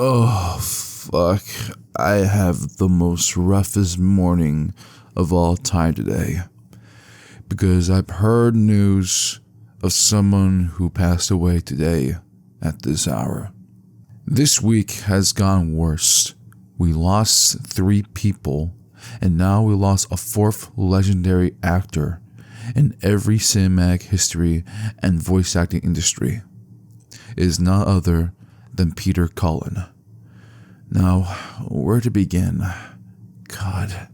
Oh, fuck. I have the most roughest morning of all time today. Because I've heard news of someone who passed away today at this hour. This week has gone worse. We lost 3 people, and now we lost a 4th legendary actor in every cinematic history and voice acting industry. It is none other than Peter Cullen. Now, where to begin? God.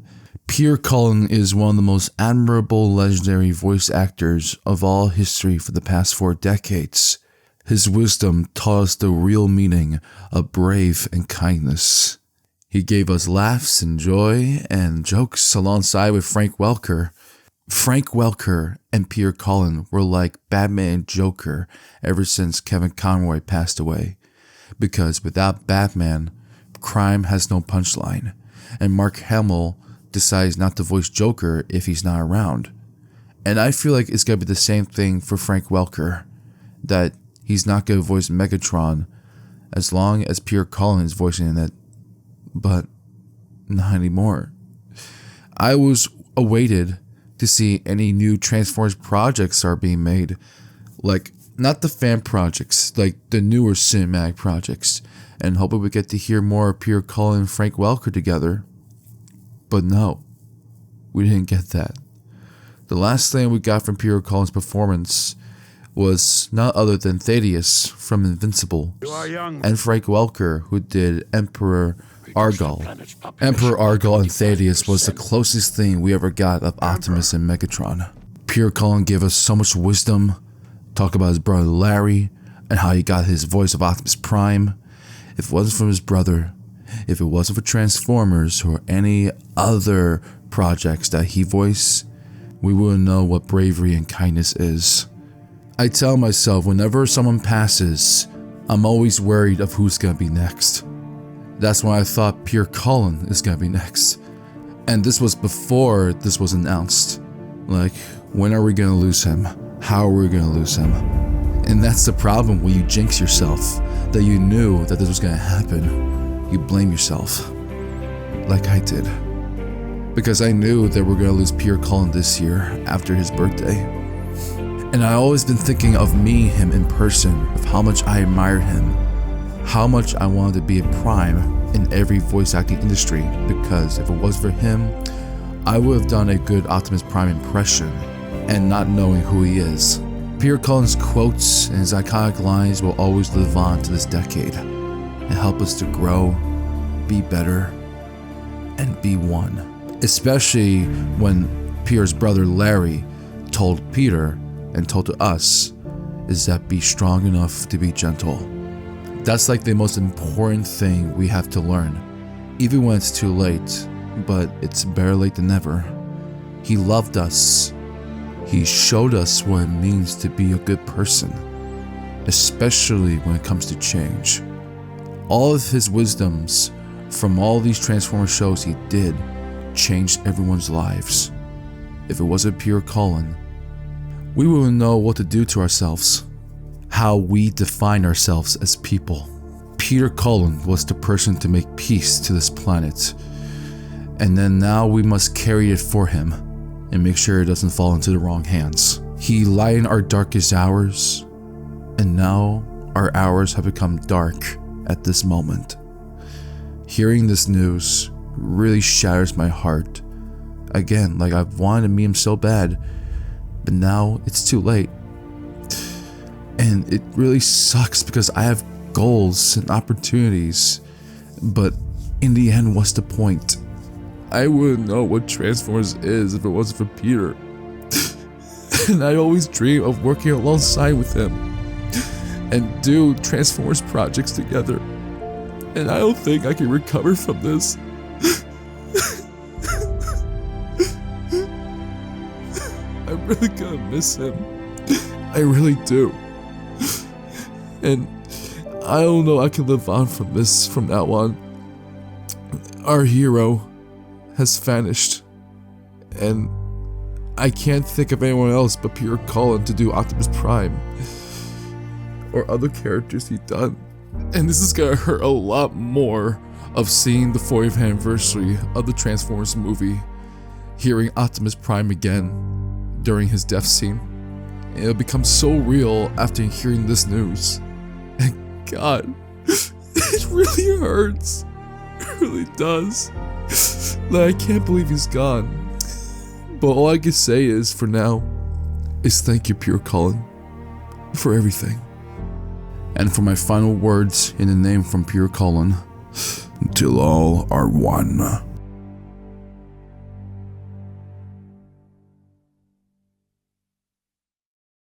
Peter Cullen is one of the most admirable legendary voice actors of all history for the past 4 decades. His wisdom taught us the real meaning of brave and kindness. He gave us laughs and joy and jokes alongside with Frank Welker. Frank Welker and Peter Cullen were like Batman and Joker ever since Kevin Conroy passed away. Because without Batman, crime has no punchline, and Mark Hamill decides not to voice Joker if he's not around. And I feel like it's going to be the same thing for Frank Welker, that he's not going to voice Megatron as long as Peter Cullen is voicing it, but not anymore. I was awaited to see any new Transformers projects are being made, like not the fan projects, like the newer cinematic projects, and hoping we get to hear more of Peter Cullen and Frank Welker together. But no, we didn't get that. The last thing we got from Peter Cullen's performance was not other than Thaddeus from Invincible, and Frank Welker, who did Emperor Argyle. Emperor Argyle and Thaddeus was the closest thing we ever got of Optimus and Megatron. Peter Cullen gave us so much wisdom, talk about his brother Larry, and how he got his voice of Optimus Prime. If it wasn't for his brother, if it wasn't for Transformers or any other projects that he voiced, we wouldn't know what bravery and kindness is. I tell myself whenever someone passes, I'm always worried of who's gonna be next. That's why I thought Peter Cullen is gonna be next. And this was before this was announced. Like, when are we gonna lose him? How are we gonna lose him? And that's the problem when you jinx yourself, that you knew that this was gonna happen. You blame yourself, like I did. Because I knew that we're gonna lose Peter Cullen this year after his birthday. And I always been thinking of meeting him in person, of how much I admired him, how much I wanted to be a prime in every voice acting industry, because if it was for him, I would have done a good Optimus Prime impression, and not knowing who he is. Peter Cullen's quotes and his iconic lines will always live on to this decade, and help us to grow, be better, and be one. Especially when Peter's brother Larry told Peter, and told to us, is that be strong enough to be gentle. That's like the most important thing we have to learn, even when it's too late, but it's better late than never. He loved us. He showed us what it means to be a good person, especially when it comes to change. All of his wisdoms from all these Transformers shows he did changed everyone's lives. If it wasn't Peter Cullen, we wouldn't know what to do to ourselves, how we define ourselves as people. Peter Cullen was the person to make peace to this planet, and then now we must carry it for him and make sure it doesn't fall into the wrong hands. He lightened our darkest hours, and now our hours have become dark at this moment. Hearing this news really shatters my heart. Again, like I've wanted to meet him so bad, but now it's too late. And it really sucks because I have goals and opportunities, but in the end, what's the point? I wouldn't know what Transformers is if it wasn't for Peter. And I always dream of working alongside with him and do Transformers projects together. And I don't think I can recover from this. I'm really gonna miss him. I really do. And I don't know I can live on from this from now on. Our hero has vanished. And I can't think of anyone else but Peter Cullen to do Optimus Prime. Or other characters he's done. And this is gonna hurt a lot more of seeing the 40th anniversary of the Transformers movie, hearing Optimus Prime again during his death scene. And it'll become so real after hearing this news. And God, it really hurts. It really does. Like, I can't believe he's gone. But all I can say is, for now, is thank you, Pure Cullen, for everything. And for my final words in the name from Pure Cullen, till all are one.